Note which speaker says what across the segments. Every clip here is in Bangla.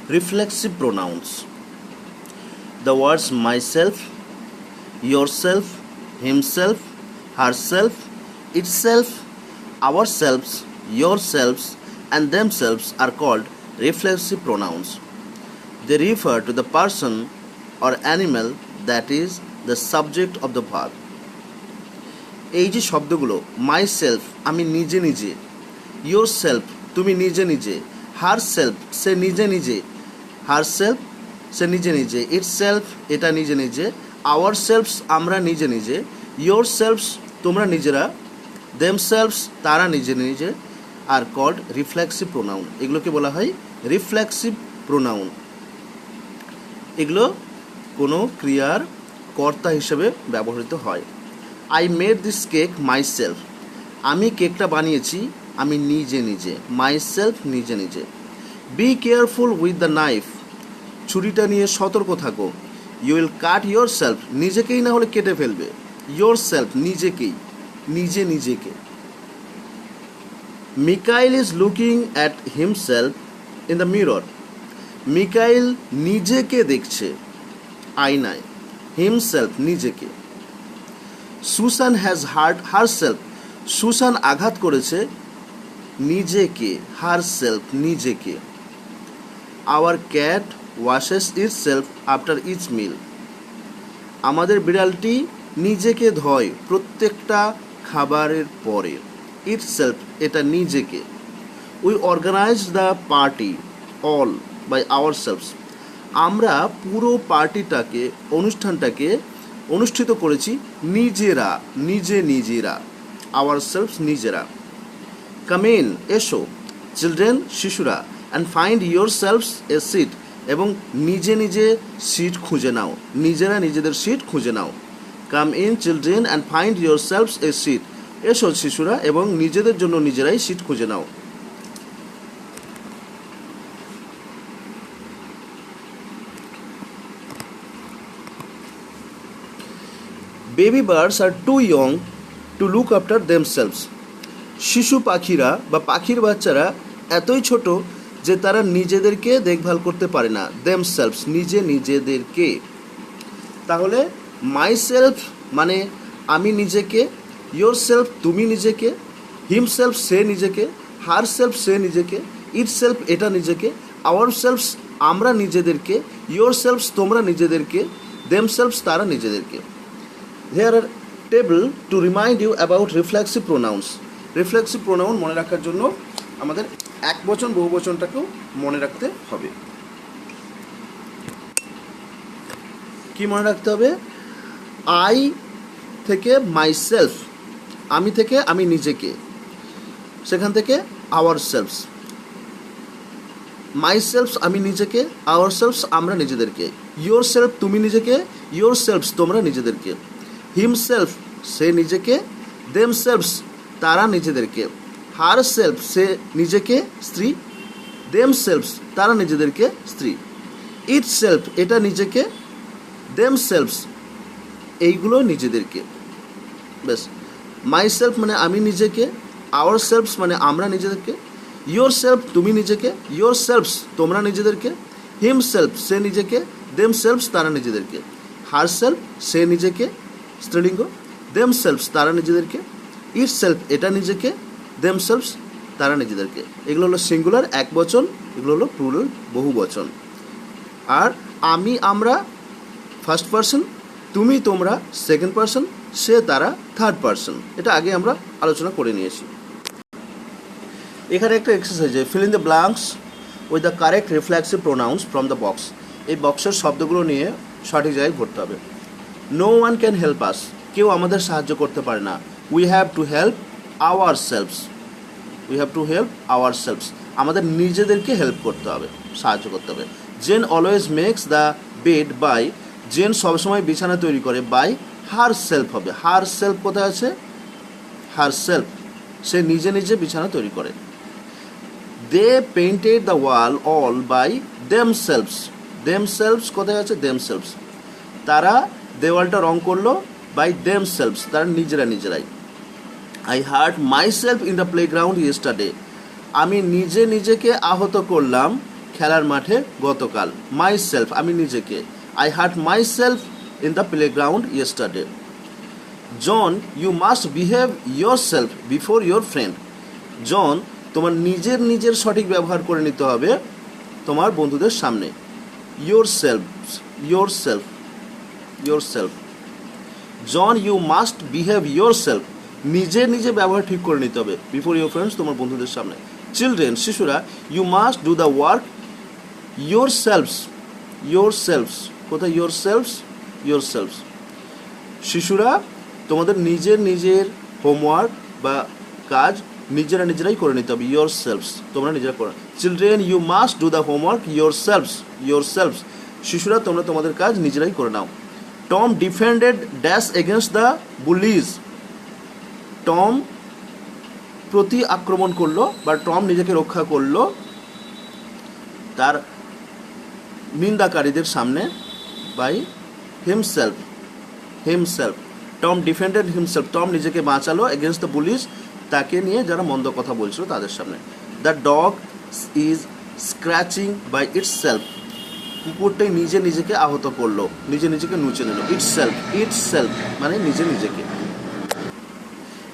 Speaker 1: Reflexive pronouns. The words myself, yourself, himself, herself, itself, ourselves, yourselves, and themselves are called reflexive pronouns. They refer to the person or animal that is the subject of the verb. এই যে শব্দগুলো মাইসেলফ আমি নিজে নিজে, ইয়োর সেলফ তুমি নিজে নিজে, হার সেলফ সে নিজে নিজে, হার সেলফ সে নিজে নিজে, ইটস সেলফ এটা নিজে নিজে, আওয়ার সেলফস আমরা নিজে নিজে, ইয়োর সেলফস তোমরা নিজেরা, দেম সেলফস তারা নিজে নিজে আর কল্ড রিফ্লেক্সিভ প্রোনাউন। এগুলোকে বলা হয় রিফ্লেক্সিভ প্রোনাউন। এগুলো কোনো ক্রিয়ার কর্তা হিসেবে ব্যবহৃত হয়। I made this cake myself আমি কেকটা বানিয়েছি আমি নিজে নিজে, মাইসেলফ নিজে নিজে। Be careful with the knife ছুরিটা নিয়ে সতর্ক থাকো। You will cut yourself নিজেকেই না হলে কেটে ফেলবে, ইয়োর সেলফ নিজেকেই, নিজে নিজেকে। Mikail is looking at himself in the mirror Mikail নিজেকে দেখছে আয়নায়, হিমসেলফ নিজেকে। Susan has hurt herself Susan আঘাত করেছে নিজেকে, হারসেলফ নিজেকে। Our cat washes itself after each meal আমাদের বিড়ালটি নিজেকে ধয় প্রত্যেকটা খাবারের পরে, ইটসেলফ এটা নিজেকে। We organise the party all by ourselves আমরা পুরো পার্টিটাকে অনুষ্ঠানটাকে অনুষ্ঠিত করেছি নিজেরা, নিজে নিজেরা, আওয়ারসেলভস নিজেরা। কাম ইন এসো, চিলড্রেন শিশুরা, and find yourselves a seat এবং নিজে নিজে সিট খুঁজে নাও, নিজেরা নিজেদের সিট খুঁজে নাও। Come in children and find yourselves a seat এসো শিশুরা এবং নিজেদের জন্য নিজেরাই সিট খুঁজে নাও। Baby birds are too young to look after themselves শিশু পাখিরা বা পাখির বাচ্চারা এতই ছোট যে তারা নিজেদেরকে দেখভাল করতে পারে না, দেমসেলভস নিজে নিজেদেরকে। তাহলে মাইসেলফ মানে আমি নিজেকে, ইয়োর সেলফ তুমি নিজেকে, হিমসেলফ সে নিজেকে, হার সেলফ সে নিজেকে, ইটসেলফ এটা নিজেকে, আওয়ার সেলফস আমরা নিজেদেরকে, ইয়োর সেলফস তোমরা নিজেদেরকে, দেমসেলভস তারা নিজেদেরকে। Here are table to remind you about reflexive pronouns. Reflexive pronoun মনে রাখার জন্য আমাদের একবচন বহুবচনটাকেও মনে রাখতে হবে। কি মনে রাখতে হবে? আই থেকে মাইসেলফ আমি থেকে আমি নিজেকে, সেখান থেকে আওয়ার সেলফস, মাইসেলফস আমি নিজেকে, আওয়ার সেলফস আমরা নিজেদেরকে, ইয়োর সেলফ তুমি নিজেকে, ইয়োর সেলফস তোমরা নিজেদেরকে, হিমসেলফ সে নিজেকে, দেমসেলভস তারা নিজেদেরকে, হার সেলফ সে নিজেকে স্ত্রী, দেমসেলভস তারা নিজেদেরকে স্ত্রী, ইটসেলফ এটা নিজেকে, দেমসেলভস এইগুলো নিজেদেরকে। বেশ, মাইসেলফ মানে আমি নিজেকে, আওয়ার সেলফস মানে আমরা নিজেদেরকে, ইয়োর সেলফ তুমি নিজেকে, ইয়োর সেলফস তোমরা নিজেদেরকে, হিমসেলফ সে নিজেকে, দেমসেলভস তারা নিজেদেরকে, হার সেলফ সে নিজেকে স্ত্রীলিঙ্গ, দেমসেলভস তারা নিজেদেরকে, ইটসেলফ এটা নিজেকে, দেমসেলভস তারা নিজেদেরকে। এগুলো হলো সিঙ্গুলার এক বচন, এগুলো হলো প্লুরাল বহু বচন। আর আমি আমরা ফার্স্ট পারসন, তুমি তোমরা সেকেন্ড পারসন, সে তারা থার্ড পারসন। এটা আগে আমরা আলোচনা করে নিয়েছি। এখানে একটা exercise fill in the blanks with the correct reflexive pronouns from the box. এই বক্সের শব্দগুলো নিয়ে সঠিক জায়গায় ভরতে হবে। No one can help us কেউ আমাদের সাহায্য করতে পারে না। We have to help ourselves, we have to help ourselves আমাদের নিজেদেরকে হেল্প করতে হবে, সাহায্য করতে হবে। Jane always makes the bed by Jane সবসময় বিছানা তৈরি করে, বাই হার সেলফ হবে। হার সেলফ কোথায় আছে? হার সেলফ সে নিজে নিজে বিছানা তৈরি করে। They painted the wall all by themselves, themselves কোথায় আছে? দেমসেলভস তারা দেওয়ালটা রং করলো, বাই দেমসেলভস তারা নিজেরা নিজেরাই। I hurt myself in the playground yesterday আমি নিজে নিজেকে আহত করলাম খেলার মাঠে গতকাল। মাই সেলফ আমি নিজেকে। I hurt myself in the playground yesterday. John you must behave yourself before your friend. John তোমার নিজের সঠিক ব্যবহার করে নিতে হবে তোমার বন্ধুদের সামনে। Yourself yourself yourself. John you must behave yourself নিজে ব্যবহার ঠিক করে নিতে হবে বিফোর ইয়োর ফ্রেন্ডস তোমার বন্ধুদের সামনে। চিলড্রেন শিশুরা you must do the work yourselves yourselves. কোথায় ইয়োর সেলফস? Yourselves. শিশুরা তোমাদের নিজের হোমওয়ার্ক বা কাজ নিজেরাই করে নিতে হবে। ইয়োর সেলফস তোমরা নিজেরা করো। Children you must do the homework yourselves. শিশুরা তোমরা তোমাদের কাজ নিজেরাই করে নাও। Tom defended dash against the bullies. Tom প্রতি আক্রমণ করলো বা টম নিজেকে রক্ষা করলো তার নিন্দাকারীদের সামনে by himself. Tom defended himself Tom নিজেকে বাঁচালো এগেনস্ট দ্য বুলিজ তাকে নিয়ে যারা মন্দ কথা বলছিল তাদের সামনে। The dog is scratching by itself. কুকুরটাই নিজেকে আহত করলো, নিজেকে নুচে নিল। ইটস সেলফ মানে নিজেকে।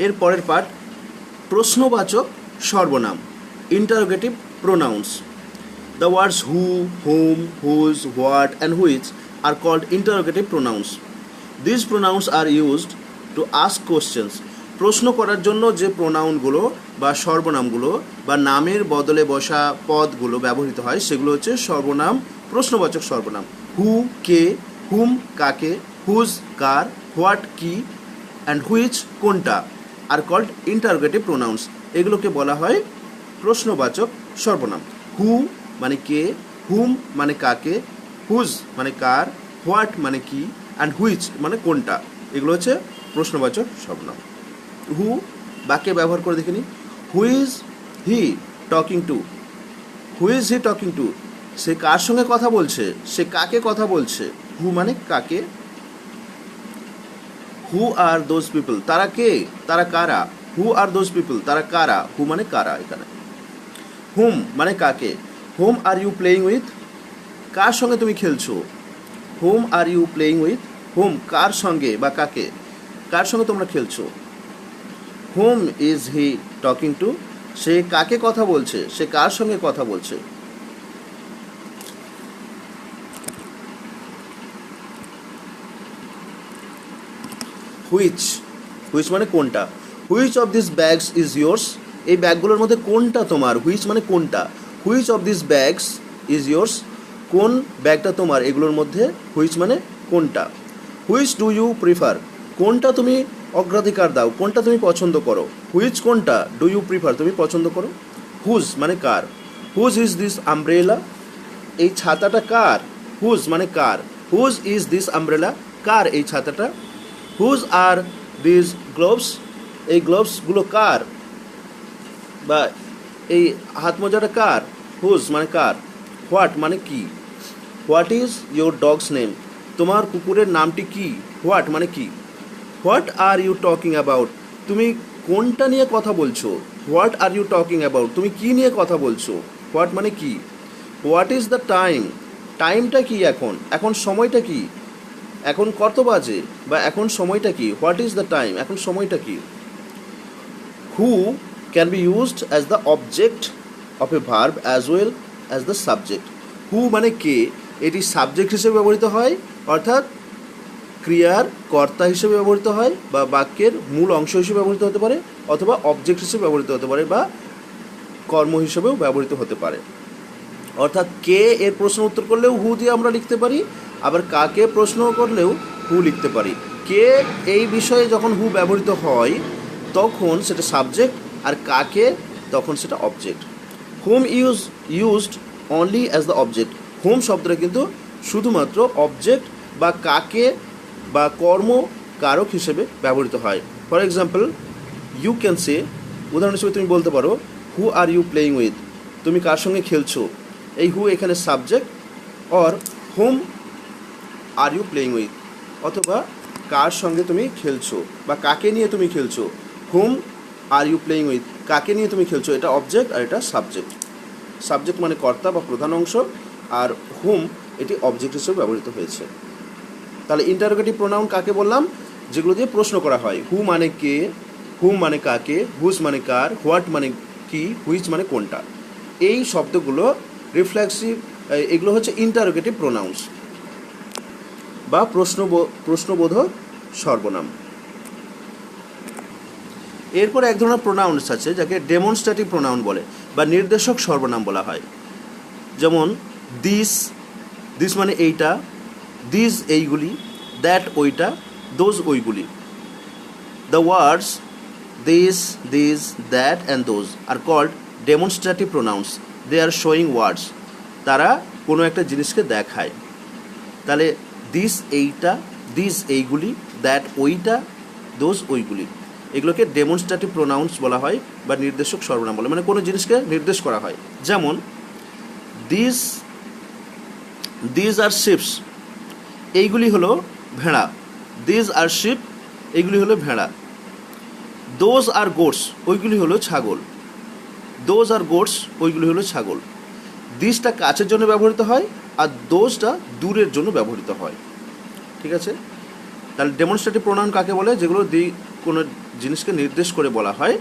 Speaker 1: এর পরের পার্ট প্রশ্নবাচক সর্বনাম interrogative pronouns. The words who, whom, whose, what and which are called interrogative pronouns. These pronouns are used to ask questions. প্রশ্ন করার জন্য যে প্রোনাউনগুলো বা সর্বনামগুলো বা নামের বদলে বসা পদগুলো ব্যবহৃত হয় সেগুলো হচ্ছে সর্বনাম, প্রশ্নবাচক সর্বনাম। হু কে, হুম কাকে, হুজ কার, হোয়াট কি অ্যান্ড হুইচ কোনটা আর কল্ড ইন্টারোগেটিভ প্রোনাউন্স। এগুলোকে বলা হয় প্রশ্নবাচক সর্বনাম। হু মানে কে, হুম মানে কাকে, হুজ মানে কার, হোয়াট মানে কি অ্যান্ড হুইচ মানে কোনটা। এগুলো হচ্ছে প্রশ্নবাচক সর্বনাম। হু বাক্যে ব্যবহার করে দেখে নি। Who is he talking to? Who is he talking to? সে কার সঙ্গে কথা বলছে, সে কাকে কথা বলছে। হু মানে কাকে। Who are those people? তারা কে, তারা কারা। Who are those people? তারা কারা। হু মানে কারা এখানে। হুম মানে কাকে। Whom are you playing with? কার সঙ্গে তুমি খেলছো। Whom are you playing with? Whom কার সঙ্গে বা কাকে, কার সঙ্গে তোমরা খেলছো। Whom is he talking to? সে কাকে কথা বলছে, সে কার সঙ্গে কথা বলছে। হুইচ মানে কোনটা। Which of this bags is yours? এই ব্যাগগুলোর মধ্যে কোনটা তোমার। হুইচ মানে কোনটা। Which of this bags is yours? কোন ব্যাগটা তোমার এগুলোর মধ্যে। হুইচ মানে কোনটা। Which do you prefer? কোনটা তুমি অগ্রাধিকার দাও, কোনটা তুমি পছন্দ করো। হুইচ কোনটা, ডু ইউ প্রিফার তুমি পছন্দ করো। হুজ মানে কার। Whose is this umbrella? এই ছাতাটা কার। হুজ মানে কার। Whose is this umbrella? কার এই ছাতাটা। Whose are this gloves? এই গ্লোভসগুলো কার বা এই হাত মোজাটা কার। হুজ মানে কার। হোয়াট মানে কি। What is your dog's name? তোমার কুকুরের নামটি কি। হোয়াট মানে কি। What are you talking about? তুমি কোনটা নিয়ে কথা বলছো। What are you talking about? তুমি কি নিয়ে কথা বলছো। হোয়াট মানে কি। What is the time? টাইমটা কি এখন, এখন সময়টা কি, এখন কত বাজে বা এখন সময়টা কি। হোয়াট ইজ দ্য টাইম, এখন সময়টা কি। Who can be used as the object of a verb as well as the subject. Who মানে কে, এটি সাবজেক্ট হিসেবে ব্যবহৃত হয় অর্থাৎ ক্রিয়ার কর্তা হিসেবে ব্যবহৃত হয় বা বাক্যের মূল অংশ হিসেবে ব্যবহৃত হতে পারে অথবা অবজেক্ট হিসেবে ব্যবহৃত হতে পারে বা কর্ম হিসেবেও ব্যবহৃত হতে পারে। অর্থাৎ কে এর প্রশ্ন উত্তর করলেও হু দিয়ে আমরা লিখতে পারি, আবার কাকে প্রশ্ন করলেও হু লিখতে পারি। কে এই বিষয়ে যখন হু ব্যবহৃত হয় তখন সেটা সাবজেক্ট আর কাকে তখন সেটা object. Home used only as the object. Home শব্দটা কিন্তু শুধুমাত্র অবজেক্ট বা কাকে বা কর্ম কারক হিসেবে ব্যবহৃত হয়। For example you can say, উদাহরণ হিসেবে তুমি বলতে পারো who are you playing with? তুমি কার সঙ্গে খেলছো। এই হু এখানে subject. Or whom are you playing with? অথবা কার সঙ্গে তুমি খেলছো বা কাকে নিয়ে তুমি খেলছো। Whom are you playing with? কাকে নিয়ে তুমি খেলছো, এটা অবজেক্ট আর এটা সাবজেক্ট।
Speaker 2: সাবজেক্ট মানে কর্তা বা প্রধান অংশ, আর হুম এটি অবজেক্ট হিসেবে ব্যবহৃত হয়েছে। তাহলে ইন্টারোগেটিভ প্রোনাউন কাকে বললাম? যেগুলো দিয়ে প্রশ্ন করা হয়। হু মানে কে, হুম মানে কাকে, হুজ মানে কার, হোয়াট মানে কি, হুইচ মানে কোনটা। এই শব্দগুলো রিফ্লেক্সিভ, এগুলো হচ্ছে ইন্টারোগেটিভ প্রোনাউন্স বা প্রশ্নবোধক সর্বনাম। এরপর এক ধরনের প্রোনাউন্স আছে যাকে ডেমনস্ট্রেটিভ প্রোনাউন বলে বা নির্দেশক সর্বনাম বলা হয়। যেমন দিস, দিস মানে এইটা, দিস এইগুলি, দ্যাট ওইটা, দোজ ওইগুলি। The words this, this, that and those are called demonstrative pronouns. They are showing words, তারা কোনো একটা জিনিসকে দেখায়। তাহলে দিস এইটা, দিস এইগুলি, দ্যাট ওইটা, দোজ ওইগুলি, এগুলোকে ডেমনস্ট্রেটিভ প্রোনাউন্স বলা হয় বা নির্দেশক সর্বনাম বলে, মানে কোনো জিনিসকে নির্দেশ করা হয়। যেমন দিস, দিস আর শিপস, এইগুলি হলো ভেড়া। দিস আর শিপ, এইগুলি হলো ভেড়া। দোজ আর গোটস, ওইগুলি হলো ছাগল। দোজ আর গোটস, ওইগুলি হলো ছাগল। দিসটা কাছের জন্য ব্যবহৃত হয় আর দোজটা দূরের জন্য ব্যবহৃত হয়। ঠিক আছে? তাহলে ডেমনস্ট্রেটিভ প্রোনাউন কাকে বলে? যেগুলো কোনো জিনিসকে নির্দেশ করে বলা হয়।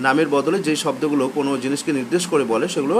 Speaker 2: নামের বদলে যেই শব্দগুলো কোনো জিনিসকে নির্দেশ করে বলে সেগুলো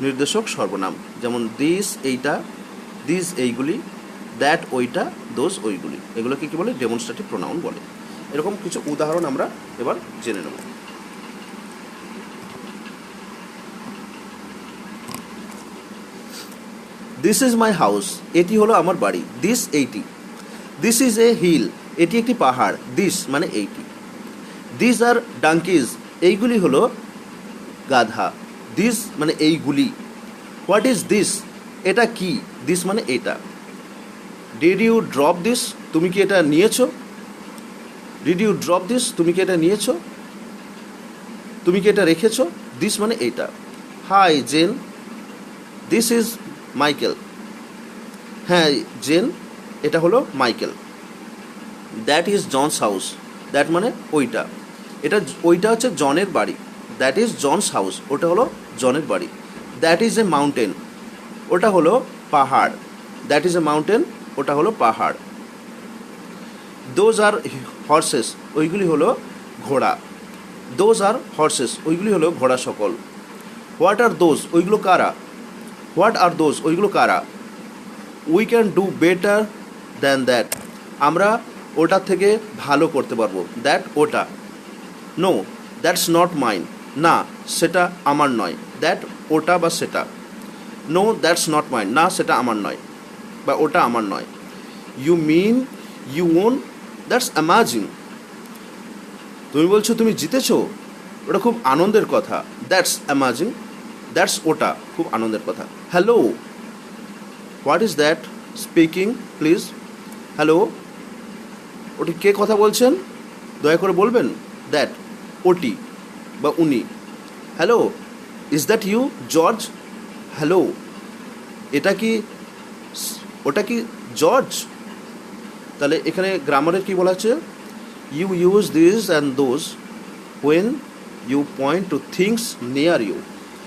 Speaker 2: নির্দেশক সর্বনাম। যেমন দিস এইটা, দিস এইগুলি, দ্যাট ওইটা, দোজ ওইগুলি, এগুলোকে কী বলে? ডেমনস্ট্রেটিভ প্রোনাউন বলে। এরকম কিছু উদাহরণ আমরা এবার জেনে নেব। দিস ইজ মাই হাউস, এটি হলো আমার বাড়ি। দিস এইটি। দিস ইজ এ হিল, এটি একটি পাহাড়। দিস মানে এইটি। দিস আর ডাঙ্কিজ, এইগুলি হলো গাধা। দিস মানে এইগুলি। হোয়াট ইজ দিস, এটা কি? দিস মানে এটা। ডিড ইউ ড্রপ দিস, তুমি কি এটা নিয়েছো? ডিড ইউ ড্রপ দিস, তুমি কি এটা নিয়েছো? তুমি কি এটা রেখেছো? দিস মানে এইটা। Hi Jane, this is Michael. হ্যাঁ জেন, এটা হলো Michael. That is John's house, that মানে ওইটা। ওইটা হচ্ছে জনের বাড়ি। দ্যাট ইজ জনস হাউস, ওটা হলো জনের বাড়ি। দ্যাট ইজ এ মাউন্টেন, ওটা হলো পাহাড়। দ্যাট ইজ এ মাউন্টেন, ওটা হলো পাহাড়। দোজ আর হর্সেস, ওইগুলি হলো ঘোড়া। দোজ আর হর্সেস, ওইগুলি হলো ঘোড়া সকল। হোয়াট আর দোজ, ওইগুলো কারা? হোয়াট আর দোজ, ওইগুলো কারা? We can do better than that, আমরা ওটার থেকে ভালো করতে পারবো। দ্যাট ওটা। নো দ্যাটস নট মাইন, না সেটা আমার নয়। দ্যাট ওটা বা সেটা। নো দ্যাটস নট মাইন, না সেটা আমার নয় বা ওটা আমার নয়। You mean you own, that's amazing, তুমি বলছো তুমি জিতেছো, ওটা খুব আনন্দের কথা। দ্যাটস অ্যামাজিং, দ্যাটস ওটা খুব আনন্দের কথা। Hello, what is that speaking please. Hello, ওটি কে কথা বলছেন, দয়া করে বলবেন। দ্যাট ওটি বা উনি। Hello, is that you George. Hello, ওটা কি জর্জ। তাহলে এখানে গ্রামারের কি বলা আছে? You use this and those when you point to things near you.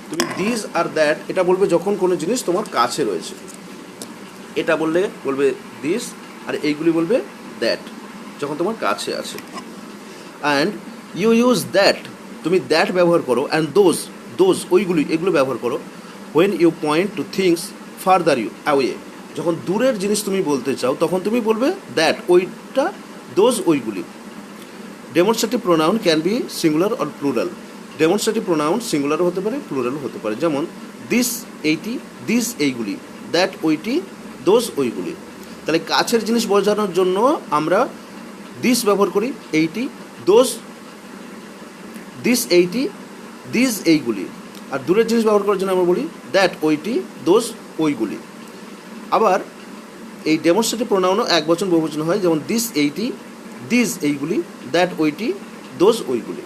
Speaker 2: তুমি দিস আর দ্যাট এটা বলবে যখন কোনো জিনিস তোমার কাছে রয়েছে। এটা বলবে দিস, আর এইগুলি বলবে দ্যাট যখন তোমার কাছে আছে। অ্যান্ড ইউ ইউজ দ্যাট, তুমি দ্যাট ব্যবহার করো। অ্যান্ড দোজ ওইগুলি, এগুলো ব্যবহার করো। When you point to things farther you away, যখন দূরের জিনিস তুমি বলতে চাও তখন তুমি বলবে দ্যাট ওইটা, দোজ ওইগুলি। Demonstrative pronoun can be singular or plural. Demonstrative pronoun সিঙ্গুলারও হতে পারে, প্লুরালও হতে পারে। যেমন দিস এইটি, দিস এইগুলি, দ্যাট ওইটি, দোজ ওইগুলি। তাহলে কাছের জিনিস বোঝানোর জন্য আমরা দিস ব্যবহার করি, এইটি, দোজ, দিস এইটি, দিস এইগুলি। আর দূরের জিনিস ব্যবহার করার জন্য আমরা বলি দ্যাট ওইটি, দোজ ওইগুলি। আবার এই ডেমনস্ট্রেটিভ প্রোনাউনও একবচন বহুবচন হয়। যেমন দিস এইটি, দিস এইগুলি, দ্যাট ওইটি, দোজ ওইগুলি।